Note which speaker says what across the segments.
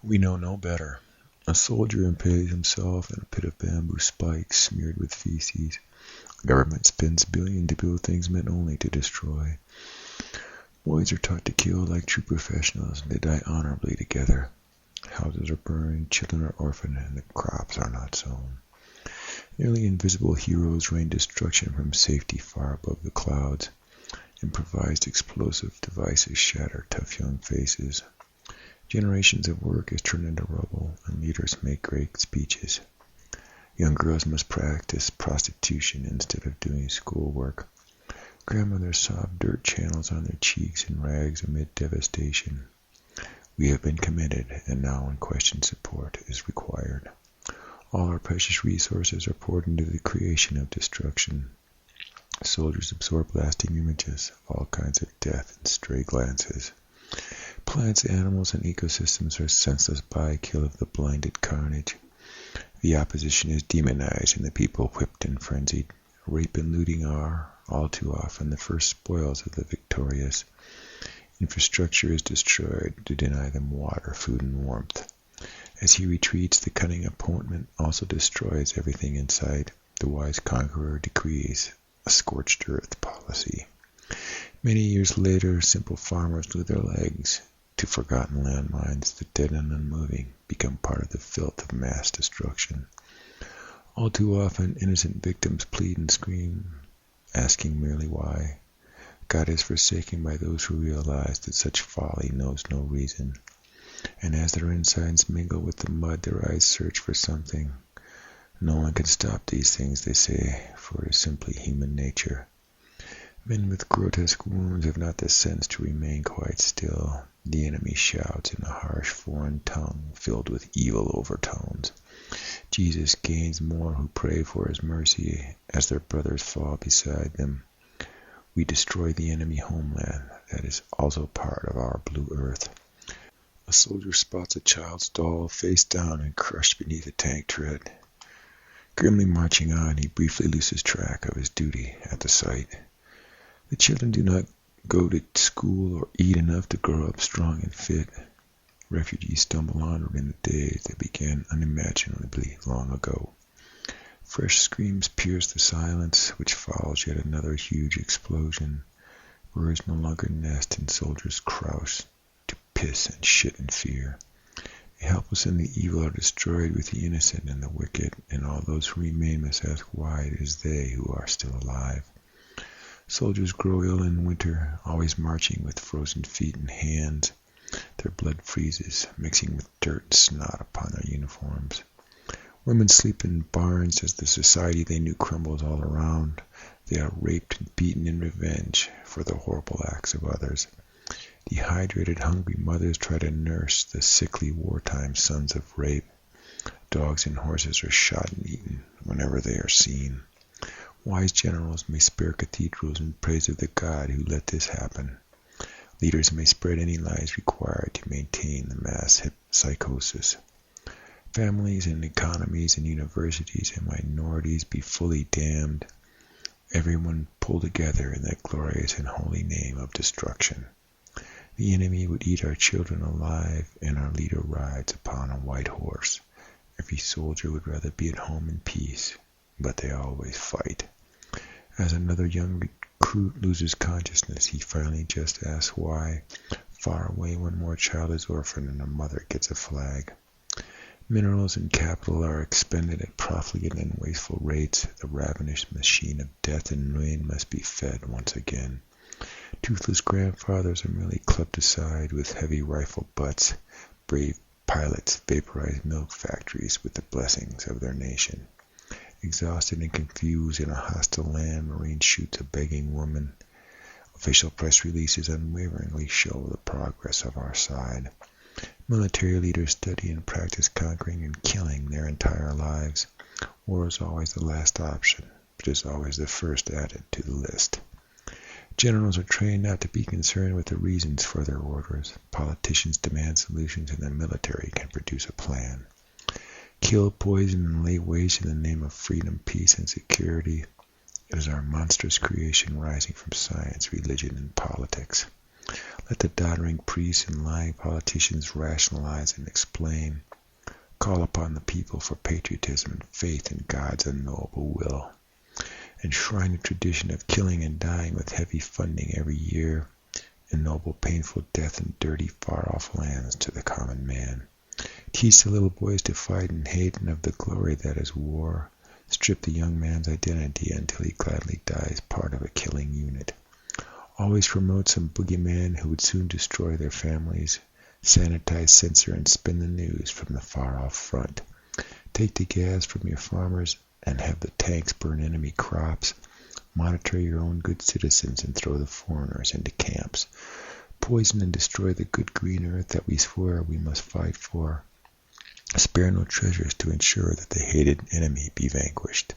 Speaker 1: We know no better. A soldier impales himself in a pit of bamboo spikes smeared with feces. Government spends billions to build things meant only to destroy. Boys are taught to kill like true professionals, and they die honorably together. Houses are burned, children are orphaned, and the crops are not sown. Nearly invisible heroes rain destruction from safety far above the clouds. Improvised explosive devices shatter tough young faces. Generations of work is turned into rubble, and leaders make great speeches. Young girls must practice prostitution instead of doing schoolwork. Grandmothers sob dirt channels on their cheeks in rags amid devastation. We have been committed, and now unquestioned support is required. All our precious resources are poured into the creation of destruction. Soldiers absorb lasting images of all kinds of death in stray glances. Plants, animals, and ecosystems are senseless bykill of the blinded carnage. The opposition is demonized and the people whipped and frenzied. Rape and looting are, all too often, the first spoils of the victorious. Infrastructure is destroyed to deny them water, food, and warmth. As he retreats, the cunning opponent also destroys everything in sight. The wise conqueror decrees a scorched earth policy. Many years later, simple farmers lose their legs to forgotten landmines. The dead and unmoving become part of the filth of mass destruction. All too often, innocent victims plead and scream, asking merely why. God is forsaken by those who realize that such folly knows no reason. And as their insides mingle with the mud, their eyes search for something. No one can stop these things, they say, for it is simply human nature. Men with grotesque wounds have not the sense to remain quite still. The enemy shouts in a harsh foreign tongue filled with evil overtones. Jesus gains more who pray for his mercy as their brothers fall beside them. We destroy the enemy homeland that is also part of our blue earth. A soldier spots a child's doll face down and crushed beneath a tank tread. Grimly marching on, he briefly loses track of his duty at the site. The children do not go to school or eat enough to grow up strong and fit. Refugees stumble onward in the days that began unimaginably long ago. Fresh screams pierce the silence, which follows yet another huge explosion. Birds no longer nest, and soldiers crouch to piss and shit in fear. The helpless and the evil are destroyed with the innocent and the wicked, and all those who remain must ask why it is they who are still alive. Soldiers grow ill in winter, always marching with frozen feet and hands. Their blood freezes, mixing with dirt and snot upon their uniforms. Women sleep in barns as the society they knew crumbles all around. They are raped and beaten in revenge for the horrible acts of others. Dehydrated, hungry mothers try to nurse the sickly wartime sons of rape. Dogs and horses are shot and eaten whenever they are seen. Wise generals may spare cathedrals in praise of the God who let this happen. Leaders may spread any lies required to maintain the mass psychosis. Families and economies and universities and minorities be fully damned. Everyone pull together in that glorious and holy name of destruction. The enemy would eat our children alive, and our leader rides upon a white horse. Every soldier would rather be at home in peace, but they always fight. As another young recruit loses consciousness, he finally just asks why. Far away, one more child is orphaned and a mother gets a flag. Minerals and capital are expended at profligate and wasteful rates. The ravenous machine of death and ruin must be fed once again. Toothless grandfathers are merely clubbed aside with heavy rifle butts. Brave pilots vaporize milk factories with the blessings of their nation. Exhausted and confused in a hostile land, Marine shoots a begging woman. Official press releases unwaveringly show the progress of our side. Military leaders study and practice conquering and killing their entire lives. War is always the last option, but is always the first added to the list. Generals are trained not to be concerned with the reasons for their orders. Politicians demand solutions, and the military can produce a plan. Kill, poison, and lay waste in the name of freedom, peace, and security. It is our monstrous creation rising from science, religion, and politics. Let the doddering priests and lying politicians rationalize and explain. Call upon the people for patriotism and faith in God's unknowable will. Enshrine a tradition of killing and dying with heavy funding every year. Ennoble painful death in dirty, far-off lands to the common man. Teach the little boys to fight and hate, and of the glory that is war. Strip the young man's identity until he gladly dies part of a killing unit. Always promote some boogeyman who would soon destroy their families. Sanitize, censor, and spin the news from the far-off front. Take the gas from your farmers and have the tanks burn enemy crops. Monitor your own good citizens and throw the foreigners into camps. Poison and destroy the good green earth that we swear we must fight for. Spare no treasures to ensure that the hated enemy be vanquished.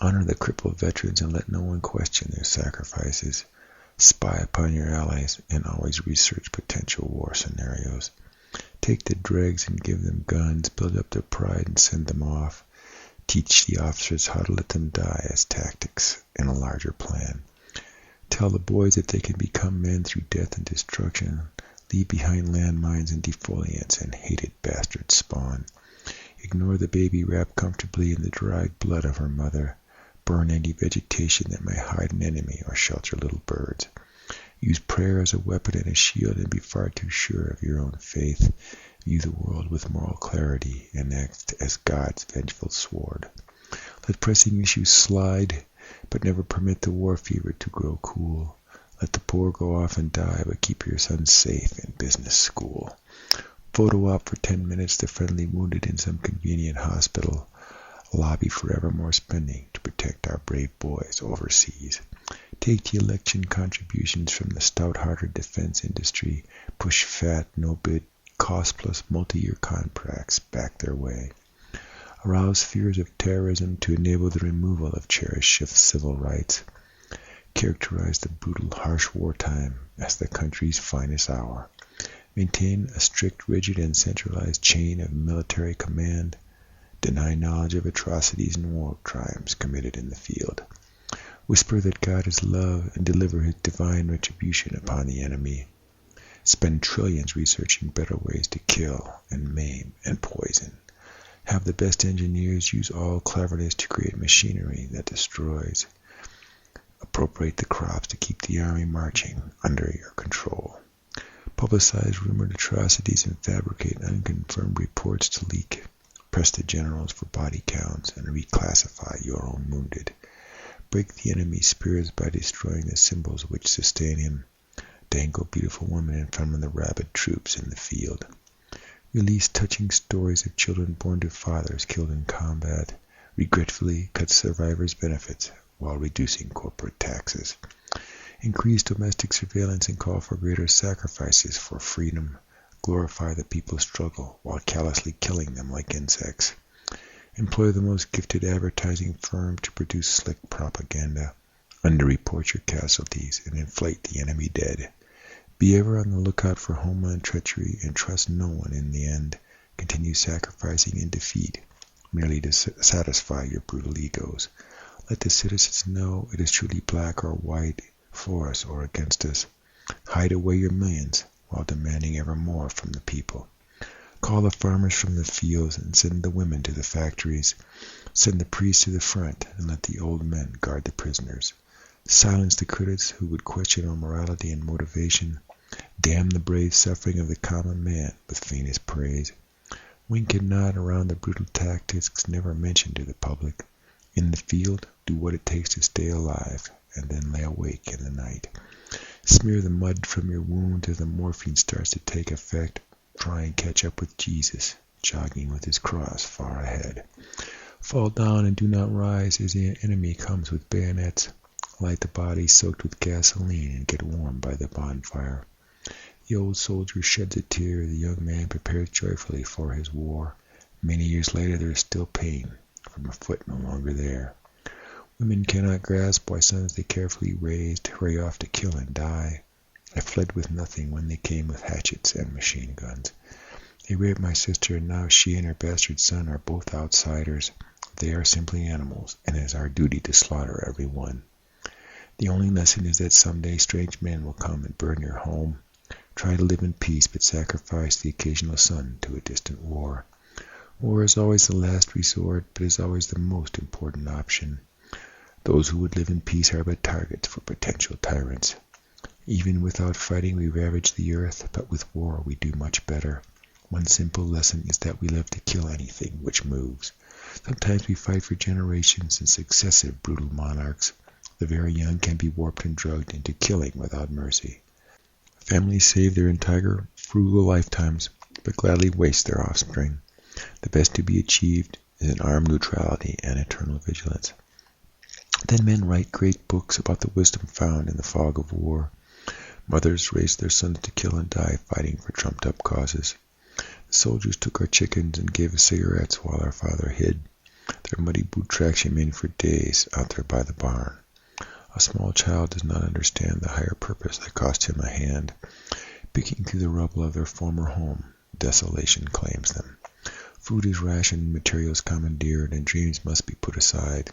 Speaker 1: Honor the crippled veterans and let no one question their sacrifices. Spy upon your allies and always research potential war scenarios. Take the dregs and give them guns, build up their pride and send them off. Teach the officers how to let them die as tactics in a larger plan. Tell the boys that they can become men through death and destruction. Leave behind landmines and defoliants and hated bastard spawn. Ignore the baby wrapped comfortably in the dried blood of her mother. Burn any vegetation that may hide an enemy or shelter little birds. Use prayer as a weapon and a shield and be far too sure of your own faith. View the world with moral clarity and act as God's vengeful sword. Let pressing issues slide, but never permit the war fever to grow cool. Let the poor go off and die, but keep your son safe in business school. Photo op for 10 minutes the friendly wounded in some convenient hospital. Lobby for ever more spending to protect our brave boys overseas. Take the election contributions from the stout-hearted defense industry. Push fat, no-bid, cost-plus multi-year contracts back their way. Arouse fears of terrorism to enable the removal of cherished civil rights. Characterize the brutal, harsh wartime as the country's finest hour. Maintain a strict, rigid, and centralized chain of military command. Deny knowledge of atrocities and war crimes committed in the field. Whisper that God is love and deliver his divine retribution upon the enemy. Spend trillions researching better ways to kill and maim and poison. Have the best engineers use all cleverness to create machinery that destroys. Appropriate the crops to keep the army marching under your control. Publicize rumored atrocities and fabricate unconfirmed reports to leak. Press the generals for body counts and reclassify your own wounded. Break the enemy's spirits by destroying the symbols which sustain him. Dangle beautiful women in front of the rabid troops in the field. Release touching stories of children born to fathers killed in combat. Regretfully cut survivors' benefits while reducing corporate taxes. Increase domestic surveillance and call for greater sacrifices for freedom. Glorify the people's struggle while callously killing them like insects. Employ the most gifted advertising firm to produce slick propaganda. Underreport your casualties and inflate the enemy dead. Be ever on the lookout for homeland treachery and trust no one in the end. Continue sacrificing in defeat, merely to satisfy your brutal egos. Let the citizens know it is truly black or white, for us or against us. Hide away your millions while demanding ever more from the people. Call the farmers from the fields and send the women to the factories. Send the priests to the front and let the old men guard the prisoners. Silence the critics who would question our morality and motivation. Damn the brave suffering of the common man with faintest praise. Wink and nod around the brutal tactics never mentioned to the public. In the field, do what it takes to stay alive, and then lay awake in the night. Smear the mud from your wound as the morphine starts to take effect. Try and catch up with Jesus, jogging with his cross far ahead. Fall down and do not rise as the enemy comes with bayonets. Light the body soaked with gasoline and get warm by the bonfire. The old soldier sheds a tear, the young man prepares joyfully for his war. Many years later there is still pain from a foot no longer there. Women cannot grasp why sons they carefully raised hurry off to kill and die. I fled with nothing when they came with hatchets and machine guns. They raped my sister, and now she and her bastard son are both outsiders. They are simply animals, and it is our duty to slaughter every one. The only lesson is that someday strange men will come and burn your home. Try to live in peace, but sacrifice the occasional son to a distant war. War is always the last resort, but is always the most important option. Those who would live in peace are but targets for potential tyrants. Even without fighting, we ravage the earth, but with war we do much better. One simple lesson is that we love to kill anything which moves. Sometimes we fight for generations in successive brutal monarchs. The very young can be warped and drugged into killing without mercy. Families save their entire frugal lifetimes, but gladly waste their offspring. The best to be achieved is an armed neutrality and eternal vigilance. Then men write great books about the wisdom found in the fog of war. Mothers raised their sons to kill and die fighting for trumped-up causes. The soldiers took our chickens and gave us cigarettes while our father hid. Their muddy boot tracks remained for days out there by the barn. A small child does not understand the higher purpose that cost him a hand. Picking through the rubble of their former home, desolation claims them. Food is rationed, materials commandeered, and dreams must be put aside.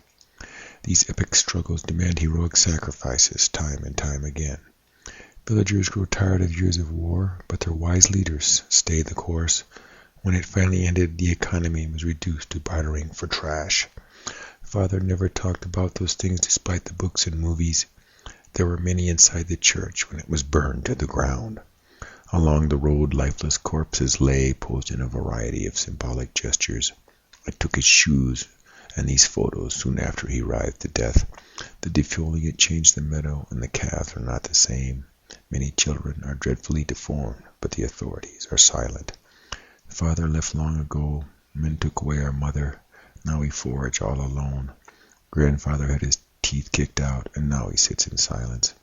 Speaker 1: These epic struggles demand heroic sacrifices time and time again. Villagers grow tired of years of war, but their wise leaders stay the course. When it finally ended, the economy was reduced to bartering for trash. Father never talked about those things despite the books and movies. There were many inside the church when it was burned to the ground. Along the road, lifeless corpses lay, posed in a variety of symbolic gestures. I took his shoes and these photos soon after he writhed to death. The defoliant changed the meadow, and the calves are not the same. Many children are dreadfully deformed, but the authorities are silent. Father left long ago. Men took away our mother. Now we forage all alone. Grandfather had his teeth kicked out, and now he sits in silence.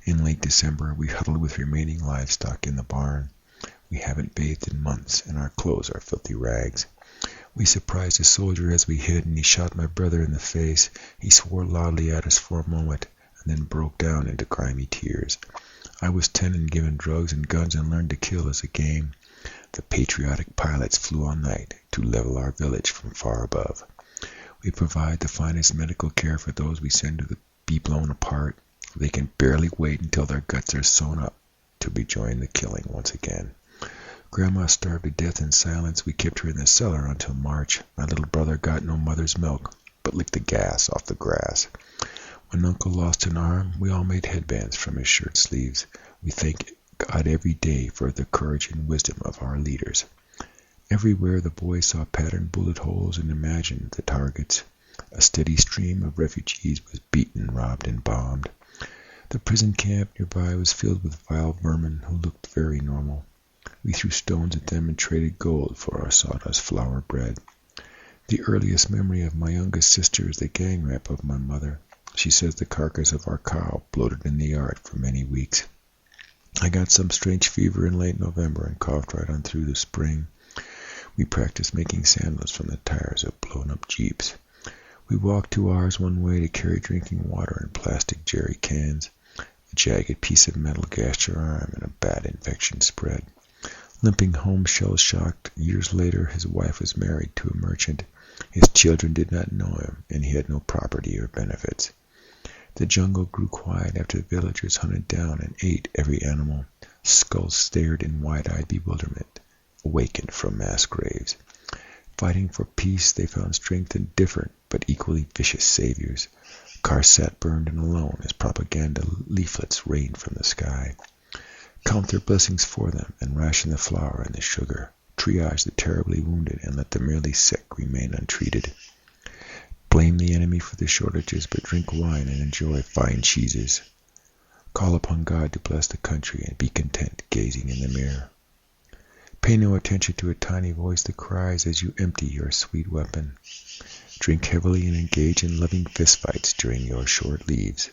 Speaker 1: In late December, we huddled with remaining livestock in the barn. We haven't bathed in months, and our clothes are filthy rags. We surprised a soldier as we hid, and he shot my brother in the face. He swore loudly at us for a moment, and then broke down into grimy tears. I was 10 and given drugs and guns and learned to kill as a game. The patriotic pilots flew all night to level our village from far above. We provide the finest medical care for those we send to be blown apart. They can barely wait until their guts are sewn up to rejoin the killing once again. Grandma starved to death in silence. We kept her in the cellar until March. My little brother got no mother's milk, but licked the gas off the grass. When Uncle lost an arm, we all made headbands from his shirt sleeves. We thank God every day for the courage and wisdom of our leaders. Everywhere the boys saw patterned bullet holes and imagined the targets. A steady stream of refugees was beaten, robbed, and bombed. The prison camp nearby was filled with vile vermin who looked very normal. We threw stones at them and traded gold for our sawdust flour bread. The earliest memory of my youngest sister is the gang rape of my mother. She says the carcass of our cow bloated in the yard for many weeks. I got some strange fever in late November and coughed right on through the spring. We practiced making sandals from the tires of blown-up Jeeps. We walked 2 hours one way to carry drinking water in plastic jerry cans. A jagged piece of metal gashed her arm and a bad infection spread. Limping home shell-shocked, years later his wife was married to a merchant. His children did not know him, and he had no property or benefits. The jungle grew quiet after the villagers hunted down and ate every animal. Skulls stared in wide-eyed bewilderment, awakened from mass graves. Fighting for peace, they found strength in different but equally vicious saviors. Cars sat burned and alone as propaganda leaflets rained from the sky. Count their blessings for them and ration the flour and the sugar. Triage the terribly wounded and let the merely sick remain untreated. Blame the enemy for the shortages, but drink wine and enjoy fine cheeses. Call upon God to bless the country and be content gazing in the mirror. Pay no attention to a tiny voice that cries as you empty your sweet weapon. Drink heavily and engage in loving fistfights during your short leaves.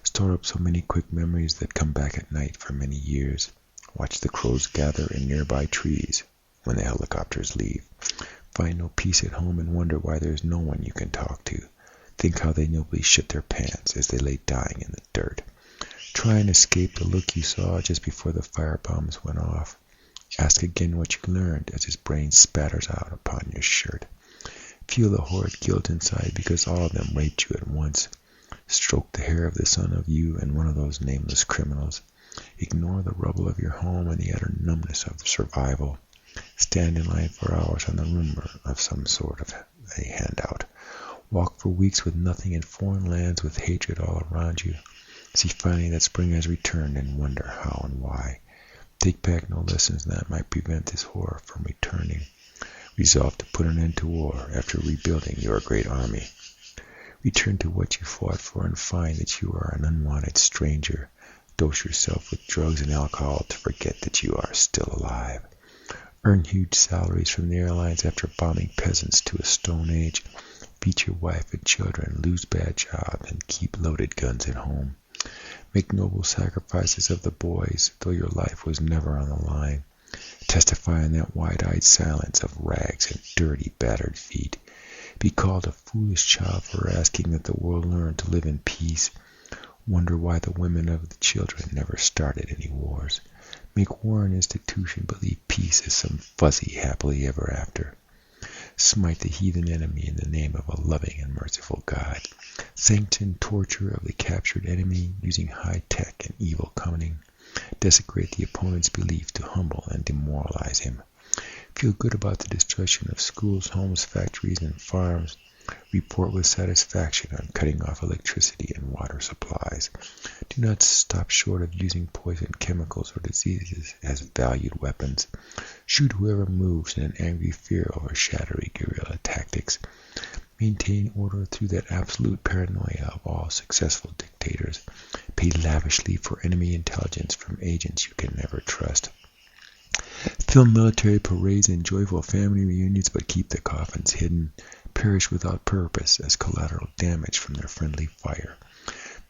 Speaker 1: Store up so many quick memories that come back at night for many years. Watch the crows gather in nearby trees when the helicopters leave. Find no peace at home and wonder why there's no one you can talk to. Think how they nobly shit their pants as they lay dying in the dirt. Try and escape the look you saw just before the firebombs went off. Ask again what you learned as his brain spatters out upon your shirt. Feel the horrid guilt inside because all of them raped you at once. Stroke the hair of the son of you and one of those nameless criminals. Ignore the rubble of your home and the utter numbness of survival. Stand in line for hours on the rumor of some sort of a handout. Walk for weeks with nothing in foreign lands with hatred all around you. See finally that spring has returned and wonder how and why. Take back no lessons that might prevent this horror from returning. Resolve to put an end to war after rebuilding your great army. Return to what you fought for and find that you are an unwanted stranger. Dose yourself with drugs and alcohol to forget that you are still alive. Earn huge salaries from the airlines after bombing peasants to a stone age. Beat your wife and children, lose bad jobs, and keep loaded guns at home. Make noble sacrifices of the boys, though your life was never on the line. Testify in that wide-eyed silence of rags and dirty, battered feet. Be called a foolish child for asking that the world learn to live in peace. Wonder why the women of the children never started any wars. Make war an institution, but leave peace as some fuzzy happily ever after. Smite the heathen enemy in the name of a loving and merciful God. Sanction torture of the captured enemy using high tech and evil cunning. Desecrate the opponent's belief to humble and demoralize him. Feel good about the destruction of schools, homes, factories, and farms. Report with satisfaction on cutting off electricity and water supplies. Do not stop short of using poison chemicals or diseases as valued weapons. Shoot whoever moves in an angry fear over shattering guerrilla tactics. Maintain order through that absolute paranoia of all successful dictators. Pay lavishly for enemy intelligence from agents you can never trust. Film military parades and joyful family reunions, but keep the coffins hidden. Perish without purpose as collateral damage from their friendly fire.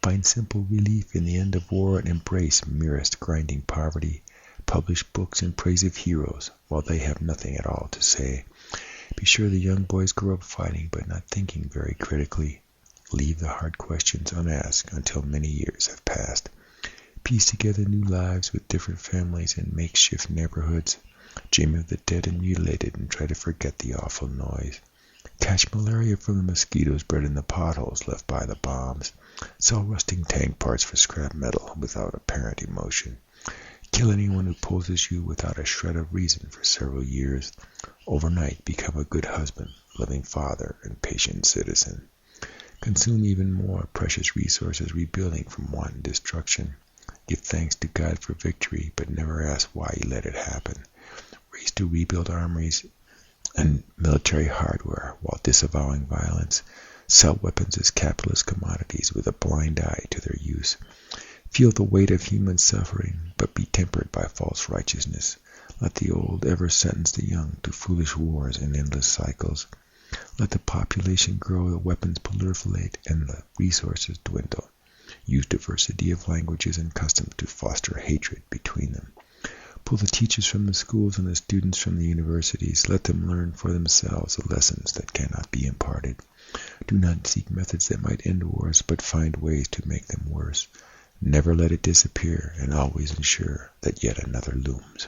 Speaker 1: Find simple relief in the end of war and embrace merest grinding poverty. Publish books in praise of heroes while they have nothing at all to say. Be sure the young boys grow up fighting but not thinking very critically. Leave the hard questions unasked until many years have passed. Piece together new lives with different families in makeshift neighborhoods. Dream of the dead and mutilated and try to forget the awful noise. Catch malaria from the mosquitoes bred in the potholes left by the bombs. Sell rusting tank parts for scrap metal without apparent emotion. Kill anyone who opposes you without a shred of reason for several years. Overnight become a good husband, loving father, and patient citizen. Consume even more precious resources rebuilding from wanton destruction. Give thanks to God for victory, but never ask why he let it happen. Race to rebuild armories and military hardware while disavowing violence. Sell weapons as capitalist commodities with a blind eye to their use. Feel the weight of human suffering, but be tempered by false righteousness. Let the old ever sentence the young to foolish wars and endless cycles. Let the population grow, the weapons proliferate, and the resources dwindle. Use diversity of languages and customs to foster hatred between them. Pull the teachers from the schools and the students from the universities. Let them learn for themselves the lessons that cannot be imparted. Do not seek methods that might end wars, but find ways to make them worse. Never let it disappear, and always ensure that yet another looms.